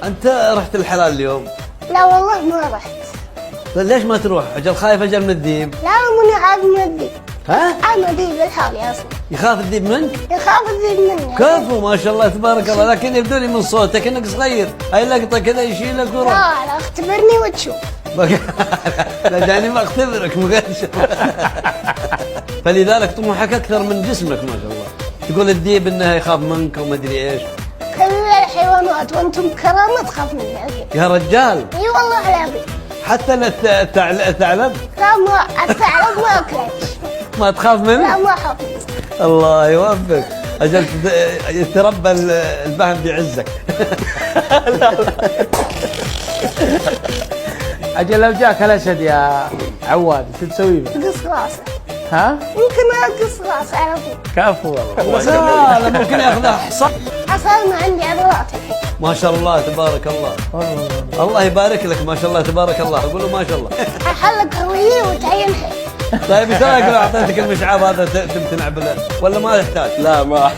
انت رحت الحلال اليوم؟ لا والله ما رحت. طيب ليش ما تروح؟ اجل خايف اجل من الذيب؟ لا ماني عاد من الذيب. ها؟ انا ذيب الحالي اصلا. يخاف الذيب منك؟ يخاف الذيب مني. كفو ما شاء الله تبارك الله، لكن يبدو لي من صوتك انك صغير، هاي لقطه كذا يشيلك ويروح. لا اختبرني وتشوف. لا جاني ما اختبرك مغش. فلذلك طموحك اكثر من جسمك ما شاء الله. تقول الذيب انه يخاف منك وما ادري ايش. كل الحيوانات وانتم كرامة تخاف مني. يا رجال. اي والله العظيم. حتى الثعلب؟ لا ما الثعلب ما اكلتش. ما تخاف منه؟ لا ما اخاف منه. الله يوفقك. اجل يتربى الفهم بعزك. اجل لو جاك الاسد يا عواد شو تسوي له؟ قص راسه. ها؟ ممكن اقص راسه على طول. كفو والله. لا ممكن ياخذها حصان. اصلا ما عندي عضلات الحين. ما شاء الله تبارك الله. الله يبارك لك ما شاء الله تبارك الله. اقول له ما شاء الله. احلق هويه وتعين حي. طيب ايش رايك لو اعطيتك المشعاب هذا تمتنع ولا ما يحتاج؟ لا ما